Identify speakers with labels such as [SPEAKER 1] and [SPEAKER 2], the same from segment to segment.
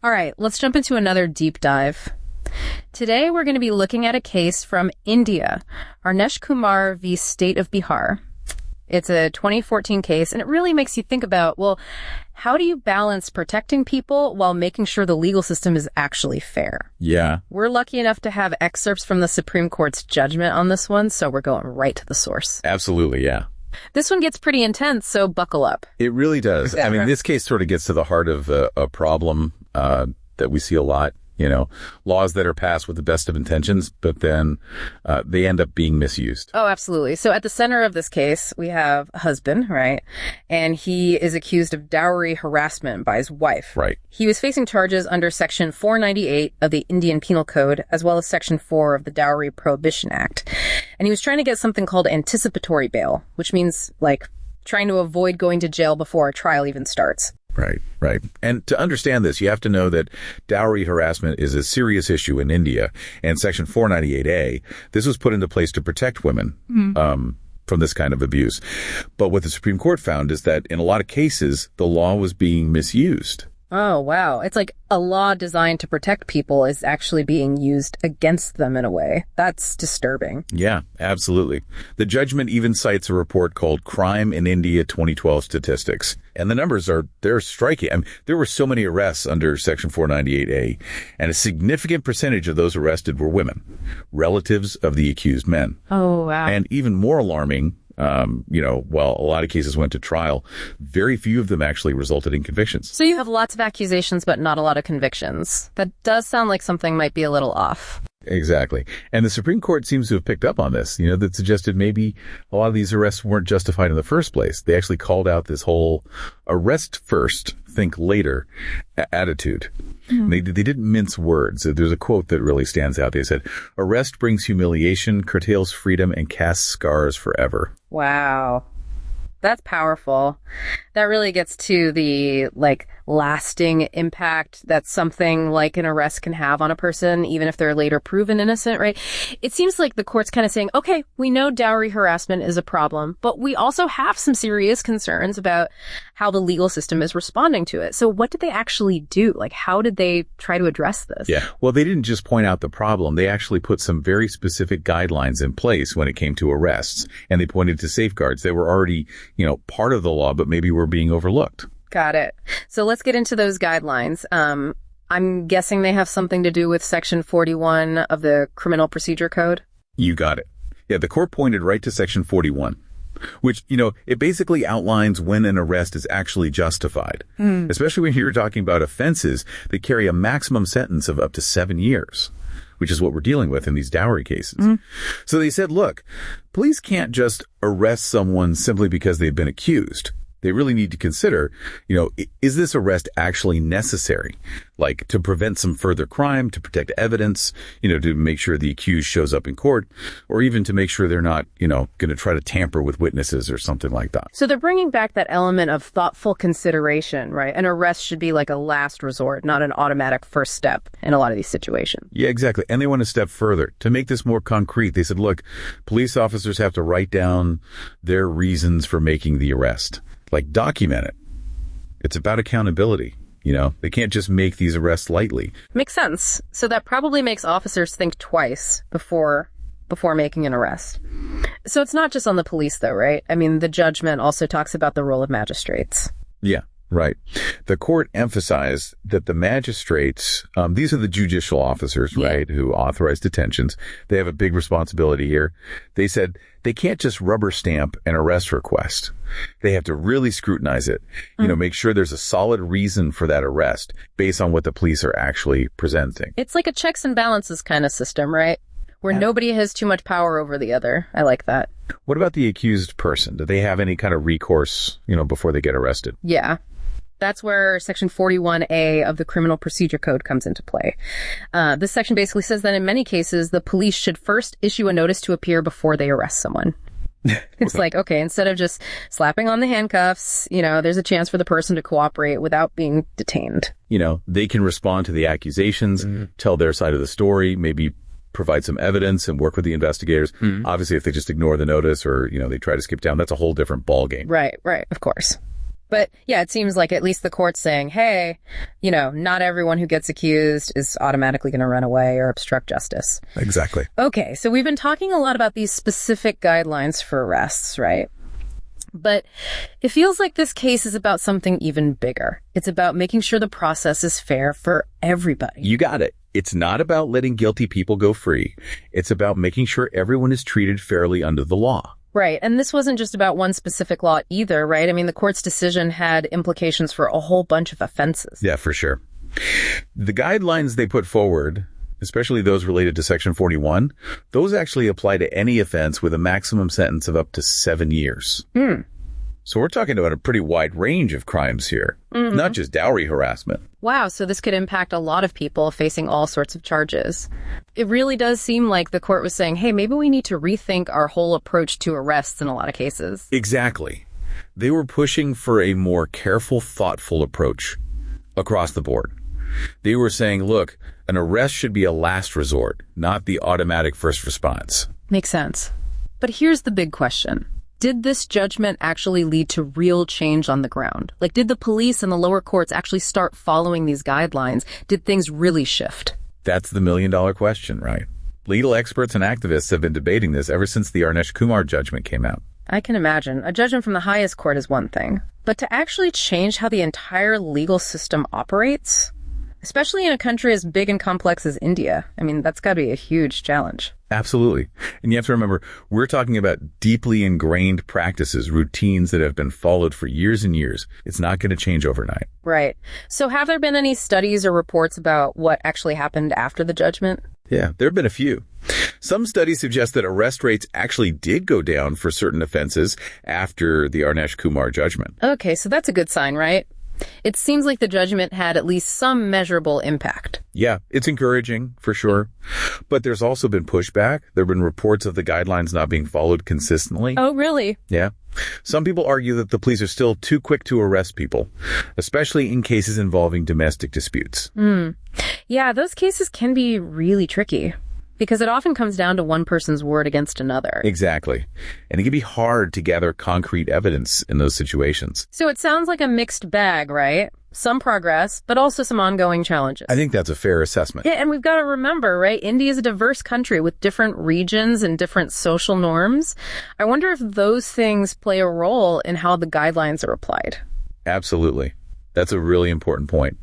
[SPEAKER 1] All right, let's jump into another deep dive. Today, we're going to be looking at a case from India, Arnesh Kumar v. State of Bihar. It's a 2014 case, and it really makes you think about, well, how do you balance protecting people while making sure the legal system is actually fair?
[SPEAKER 2] Yeah.
[SPEAKER 1] We're lucky enough to have excerpts from the Supreme Court's judgment on this one, so we're going right to the source.
[SPEAKER 2] Absolutely, yeah.
[SPEAKER 1] This one gets pretty intense, so buckle up.
[SPEAKER 2] It really does. I mean, this case sort of gets to the heart of a problem that we see a lot. You know, laws that are passed with the best of intentions, but then they end up being misused.
[SPEAKER 1] Oh, absolutely. So at the center of this case, we have a husband, right? And he is accused of dowry harassment by his wife.
[SPEAKER 2] Right.
[SPEAKER 1] He was facing charges under Section 498 of the Indian Penal Code, as well as Section 4 of the Dowry Prohibition Act. And he was trying to get something called anticipatory bail, which means, like, trying to avoid going to jail before a trial even starts.
[SPEAKER 2] Right, right. And to understand this, you have to know that dowry harassment is a serious issue in India. And Section 498A, this was put into place to protect women from this kind of abuse. But what the Supreme Court found is that in a lot of cases, the law was being misused.
[SPEAKER 1] Oh, wow. It's like a law designed to protect people is actually being used against them in a way. That's disturbing.
[SPEAKER 2] Yeah, absolutely. The judgment even cites a report called Crime in India 2012 Statistics. And the numbers they're striking. I mean, there were so many arrests under Section 498A, and a significant percentage of those arrested were women, relatives of the accused men.
[SPEAKER 1] Oh, wow.
[SPEAKER 2] And even more alarming, while a lot of cases went to trial, very few of them actually resulted in convictions.
[SPEAKER 1] So you have lots of accusations, but not a lot of convictions. That does sound like something might be a little off.
[SPEAKER 2] Exactly. And the Supreme Court seems to have picked up on this, that suggested maybe a lot of these arrests weren't justified in the first place. They actually called out this whole arrest first, think later attitude. They didn't mince words. There's a quote that really stands out. They said, "Arrest brings humiliation, curtails freedom, and casts scars forever."
[SPEAKER 1] Wow. That's powerful. That really gets to the, lasting impact that something like an arrest can have on a person, even if they're later proven innocent, right? It seems like the court's kind of saying, okay, we know dowry harassment is a problem, but we also have some serious concerns about how the legal system is responding to it. So what did they actually do? How did they try to address this?
[SPEAKER 2] Yeah. Well, they didn't just point out the problem. They actually put some very specific guidelines in place when it came to arrests. And they pointed to safeguards that were already, part of the law, but maybe were being overlooked.
[SPEAKER 1] Got it. So let's get into those guidelines. I'm guessing they have something to do with Section 41 of the Criminal Procedure Code?
[SPEAKER 2] You got it. Yeah, the court pointed right to Section 41, which, it basically outlines when an arrest is actually justified, especially when you're talking about offenses that carry a maximum sentence of up to 7 years, which is what we're dealing with in these dowry cases. So they said, look, police can't just arrest someone simply because they've been accused. They really need to consider, is this arrest actually necessary? To prevent some further crime, to protect evidence, to make sure the accused shows up in court, or even to make sure they're not, going to try to tamper with witnesses or something like that.
[SPEAKER 1] So they're bringing back that element of thoughtful consideration, right? An arrest should be like a last resort, not an automatic first step in a lot of these situations.
[SPEAKER 2] Yeah, exactly. And they went a step further. To make this more concrete, they said, look, police officers have to write down their reasons for making the arrest. Document it. It's about accountability. They can't just make these arrests lightly.
[SPEAKER 1] Makes sense. So that probably makes officers think twice before making an arrest. So it's not just on the police, though, right? I mean, the judgment also talks about the role of magistrates.
[SPEAKER 2] Yeah, right. The court emphasized that the magistrates, these are the judicial officers, right, who authorize detentions. They have a big responsibility here. They said they can't just rubber stamp an arrest request. They have to really scrutinize it, make sure there's a solid reason for that arrest based on what the police are actually presenting.
[SPEAKER 1] It's like a checks and balances kind of system, right? Where nobody has too much power over the other. I like that.
[SPEAKER 2] What about the accused person? Do they have any kind of recourse, before they get arrested?
[SPEAKER 1] Yeah. That's where Section 41A of the Criminal Procedure Code comes into play. This section basically says that in many cases, the police should first issue a notice to appear before they arrest someone. It's okay, instead of just slapping on the handcuffs, there's a chance for the person to cooperate without being detained.
[SPEAKER 2] They can respond to the accusations, tell their side of the story, maybe provide some evidence and work with the investigators. Obviously, if they just ignore the notice or, they try to skip town, that's a whole different ballgame.
[SPEAKER 1] Right, of course. But yeah, it seems like at least the court's saying, hey, not everyone who gets accused is automatically going to run away or obstruct justice.
[SPEAKER 2] Exactly.
[SPEAKER 1] Okay, so we've been talking a lot about these specific guidelines for arrests, right? But it feels like this case is about something even bigger. It's about making sure the process is fair for everybody.
[SPEAKER 2] You got it. It's not about letting guilty people go free. It's about making sure everyone is treated fairly under the law.
[SPEAKER 1] Right. And this wasn't just about one specific law either, right? I mean, the court's decision had implications for a whole bunch of offenses.
[SPEAKER 2] Yeah, for sure. The guidelines they put forward, especially those related to Section 41, those actually apply to any offense with a maximum sentence of up to 7 years. So we're talking about a pretty wide range of crimes here, not just dowry harassment.
[SPEAKER 1] Wow, so this could impact a lot of people facing all sorts of charges. It really does seem like the court was saying, hey, maybe we need to rethink our whole approach to arrests in a lot of cases.
[SPEAKER 2] Exactly. They were pushing for a more careful, thoughtful approach across the board. They were saying, look, an arrest should be a last resort, not the automatic first response.
[SPEAKER 1] Makes sense. But here's the big question. Did this judgment actually lead to real change on the ground? Like, did the police and the lower courts actually start following these guidelines? Did things really shift?
[SPEAKER 2] That's the million-dollar question, right? Legal experts and activists have been debating this ever since the Arnesh Kumar judgment came out.
[SPEAKER 1] I can imagine. A judgment from the highest court is one thing. But to actually change how the entire legal system operates, especially in a country as big and complex as India, I mean, that's got to be a huge challenge.
[SPEAKER 2] Absolutely. And you have to remember, we're talking about deeply ingrained practices, routines that have been followed for years and years. It's not going to change overnight.
[SPEAKER 1] Right. So have there been any studies or reports about what actually happened after the judgment?
[SPEAKER 2] Yeah, there have been a few. Some studies suggest that arrest rates actually did go down for certain offenses after the Arnesh Kumar judgment.
[SPEAKER 1] Okay, so that's a good sign, right? It seems like the judgment had at least some measurable impact.
[SPEAKER 2] Yeah, it's encouraging, for sure. But there's also been pushback. There have been reports of the guidelines not being followed consistently.
[SPEAKER 1] Oh, really?
[SPEAKER 2] Yeah. Some people argue that the police are still too quick to arrest people, especially in cases involving domestic disputes.
[SPEAKER 1] Yeah, those cases can be really tricky, because it often comes down to one person's word against another.
[SPEAKER 2] Exactly. And it can be hard to gather concrete evidence in those situations.
[SPEAKER 1] So it sounds like a mixed bag, right? Some progress, but also some ongoing challenges.
[SPEAKER 2] I think that's a fair assessment.
[SPEAKER 1] Yeah, and we've got to remember, right? India is a diverse country with different regions and different social norms. I wonder if those things play a role in how the guidelines are applied.
[SPEAKER 2] Absolutely. That's a really important point.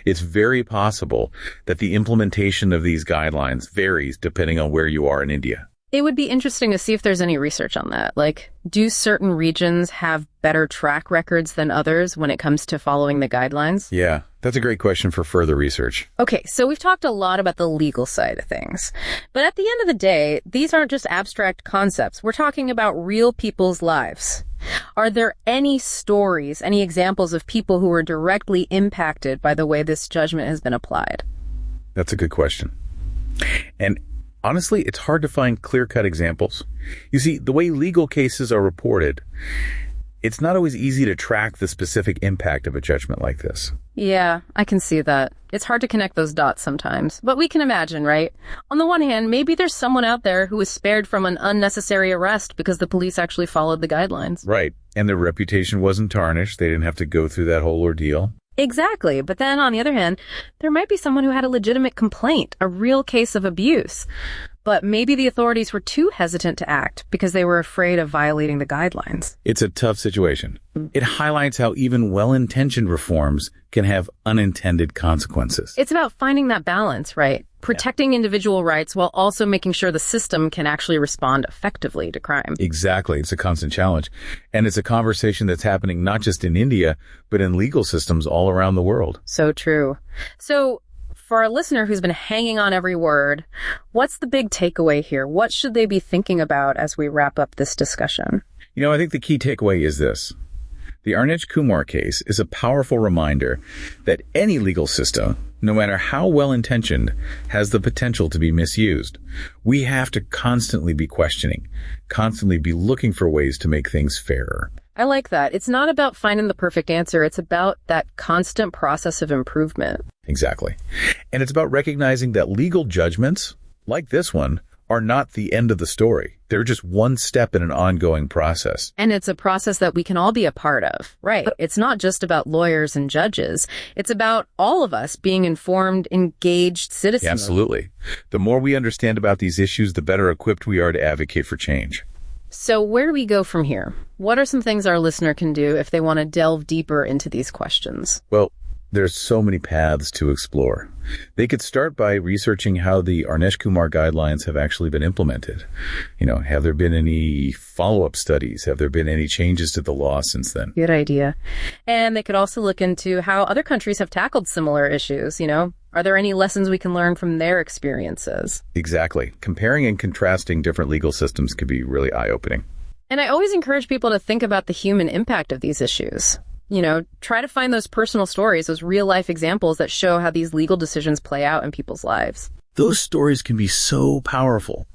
[SPEAKER 2] It's very possible that the implementation of these guidelines varies depending on where you are in India.
[SPEAKER 1] It would be interesting to see if there's any research on that. Like, do certain regions have better track records than others when it comes to following the guidelines?
[SPEAKER 2] Yeah, that's a great question for further research.
[SPEAKER 1] Okay, so we've talked a lot about the legal side of things. But at the end of the day, these aren't just abstract concepts. We're talking about real people's lives. Are there any stories, any examples of people who were directly impacted by the way this judgment has been applied?
[SPEAKER 2] That's a good question. And honestly, it's hard to find clear-cut examples. You see, the way legal cases are reported, it's not always easy to track the specific impact of a judgment like this.
[SPEAKER 1] Yeah, I can see that. It's hard to connect those dots sometimes, but we can imagine, right? On the one hand, maybe there's someone out there who was spared from an unnecessary arrest because the police actually followed the guidelines.
[SPEAKER 2] Right. And their reputation wasn't tarnished. They didn't have to go through that whole ordeal.
[SPEAKER 1] Exactly. But then on the other hand, there might be someone who had a legitimate complaint, a real case of abuse. But maybe the authorities were too hesitant to act because they were afraid of violating the guidelines.
[SPEAKER 2] It's a tough situation. It highlights how even well-intentioned reforms can have unintended consequences.
[SPEAKER 1] It's about finding that balance, right? Protecting individual rights while also making sure the system can actually respond effectively to crime.
[SPEAKER 2] Exactly. It's a constant challenge. And it's a conversation that's happening not just in India, but in legal systems all around the world.
[SPEAKER 1] So true. So for our listener who's been hanging on every word, what's the big takeaway here? What should they be thinking about as we wrap up this discussion?
[SPEAKER 2] You know, I think the key takeaway is this. The Arnesh Kumar case is a powerful reminder that any legal system, no matter how well-intentioned, has the potential to be misused. We have to constantly be questioning, constantly be looking for ways to make things fairer.
[SPEAKER 1] I like that. It's not about finding the perfect answer. It's about that constant process of improvement.
[SPEAKER 2] Exactly. And it's about recognizing that legal judgments, like this one, are not the end of the story. They're just one step in an ongoing process.
[SPEAKER 1] And it's a process that we can all be a part of, right? It's not just about lawyers and judges. It's about all of us being informed, engaged citizens.
[SPEAKER 2] Yeah, absolutely. The more we understand about these issues, the better equipped we are to advocate for change.
[SPEAKER 1] So where do we go from here? What are some things our listener can do if they want to delve deeper into these questions?
[SPEAKER 2] Well, there's so many paths to explore. They could start by researching how the Arnesh Kumar guidelines have actually been implemented. Have there been any follow-up studies? Have there been any changes to the law since then?
[SPEAKER 1] Good idea. And they could also look into how other countries have tackled similar issues. Are there any lessons we can learn from their experiences?
[SPEAKER 2] Exactly. Comparing and contrasting different legal systems could be really eye-opening.
[SPEAKER 1] And I always encourage people to think about the human impact of these issues. Try to find those personal stories, those real-life examples that show how these legal decisions play out in people's lives.
[SPEAKER 2] Those stories can be so powerful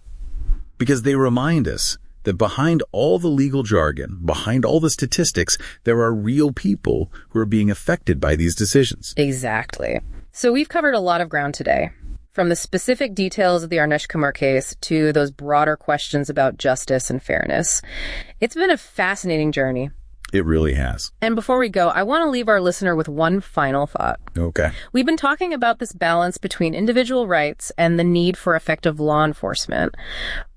[SPEAKER 2] because they remind us that behind all the legal jargon, behind all the statistics, there are real people who are being affected by these decisions.
[SPEAKER 1] Exactly. So we've covered a lot of ground today, from the specific details of the Arnesh Kumar case to those broader questions about justice and fairness. It's been a fascinating journey.
[SPEAKER 2] It really has.
[SPEAKER 1] And before we go, I want to leave our listener with one final thought.
[SPEAKER 2] Okay.
[SPEAKER 1] We've been talking about this balance between individual rights and the need for effective law enforcement.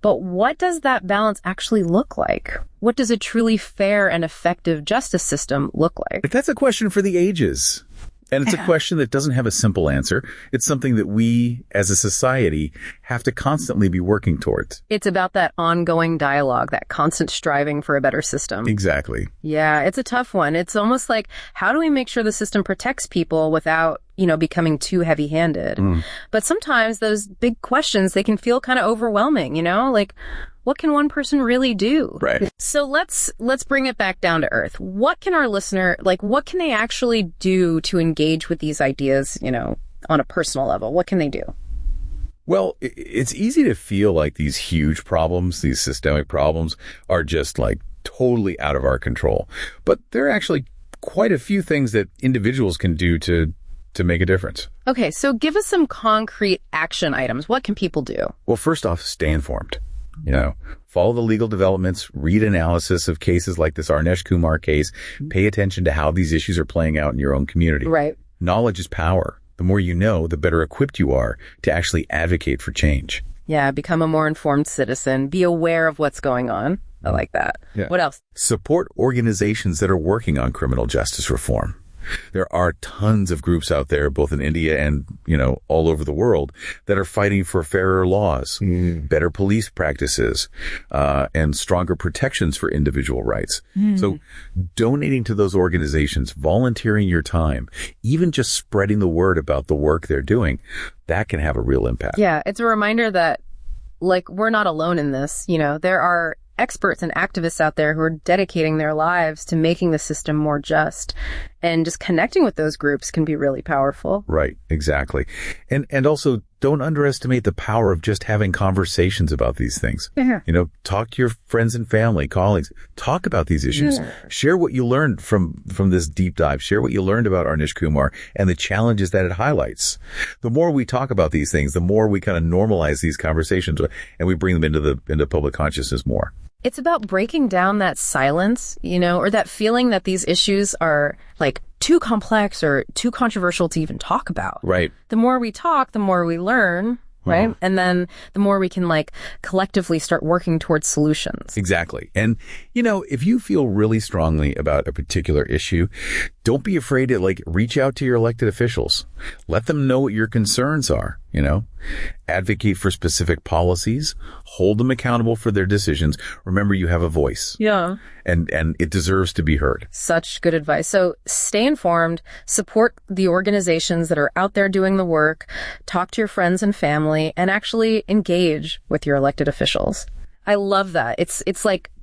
[SPEAKER 1] But what does that balance actually look like? What does a truly fair and effective justice system look like?
[SPEAKER 2] That's a question for the ages. And it's a question that doesn't have a simple answer. It's something that we, as a society, have to constantly be working towards.
[SPEAKER 1] It's about that ongoing dialogue, that constant striving for a better system.
[SPEAKER 2] Exactly.
[SPEAKER 1] Yeah, it's a tough one. It's almost like, how do we make sure the system protects people without, becoming too heavy-handed? But sometimes those big questions, they can feel kind of overwhelming, like, what can one person really do?
[SPEAKER 2] Right.
[SPEAKER 1] So let's bring it back down to earth. What can our listener, what can they actually do to engage with these ideas, on a personal level? What can they do?
[SPEAKER 2] Well, it's easy to feel like these huge problems, these systemic problems, are just totally out of our control. But there are actually quite a few things that individuals can do to make a difference.
[SPEAKER 1] Okay, so give us some concrete action items. What can people do?
[SPEAKER 2] Well, first off, stay informed. Follow the legal developments, read analysis of cases like this Arnesh Kumar case, pay attention to how these issues are playing out in your own community.
[SPEAKER 1] Right.
[SPEAKER 2] Knowledge is power. The more you know, the better equipped you are to actually advocate for change.
[SPEAKER 1] Yeah, become a more informed citizen. Be aware of what's going on. I like that.
[SPEAKER 2] Yeah.
[SPEAKER 1] What else?
[SPEAKER 2] Support organizations that are working on criminal justice reform. There are tons of groups out there, both in India and, all over the world, that are fighting for fairer laws, better police practices, and stronger protections for individual rights. So donating to those organizations, volunteering your time, even just spreading the word about the work they're doing, that can have a real impact.
[SPEAKER 1] Yeah, it's a reminder that, we're not alone in this. There are experts and activists out there who are dedicating their lives to making the system more just. And just connecting with those groups can be really powerful.
[SPEAKER 2] Right, exactly. And also, don't underestimate the power of just having conversations about these things.
[SPEAKER 1] Yeah.
[SPEAKER 2] Talk to your friends and family, colleagues. Talk about these issues. Yeah. Share what you learned from this deep dive. Share what you learned about Arnesh Kumar and the challenges that it highlights. The more we talk about these things, the more we kind of normalize these conversations and we bring them into public consciousness more.
[SPEAKER 1] It's about breaking down that silence, or that feeling that these issues are too complex or too controversial to even talk about.
[SPEAKER 2] Right.
[SPEAKER 1] The more we talk, the more we learn, right? And then the more we can collectively start working towards solutions.
[SPEAKER 2] Exactly. And, if you feel really strongly about a particular issue, don't be afraid to reach out to your elected officials. Let them know what your concerns are, Advocate for specific policies, hold them accountable for their decisions. Remember, you have a voice.
[SPEAKER 1] Yeah.
[SPEAKER 2] And it deserves to be heard.
[SPEAKER 1] Such good advice. So stay informed, support the organizations that are out there doing the work, talk to your friends and family, and actually engage with your elected officials. I love that. It's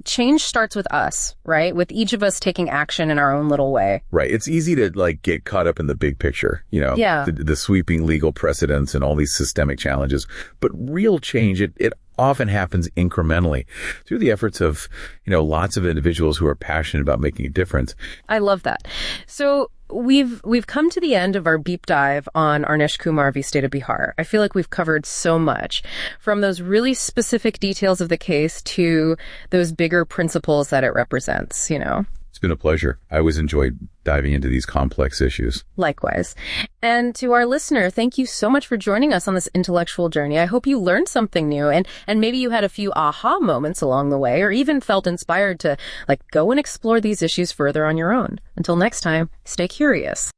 [SPEAKER 1] change starts with us, right? With each of us taking action in our own little way.
[SPEAKER 2] Right. It's easy to get caught up in the big picture,
[SPEAKER 1] Yeah.
[SPEAKER 2] the sweeping legal precedents and all these systemic challenges. But real change, it often happens incrementally through the efforts of, lots of individuals who are passionate about making a difference.
[SPEAKER 1] I love that. So we've come to the end of our deep dive on Arnesh Kumar v. State of Bihar. I feel like we've covered so much, from those really specific details of the case to those bigger principles that it represents, you know.
[SPEAKER 2] It's been a pleasure. I always enjoyed diving into these complex issues.
[SPEAKER 1] Likewise. And to our listener, thank you so much for joining us on this intellectual journey. I hope you learned something new, and maybe you had a few aha moments along the way, or even felt inspired to go and explore these issues further on your own. Until next time, stay curious.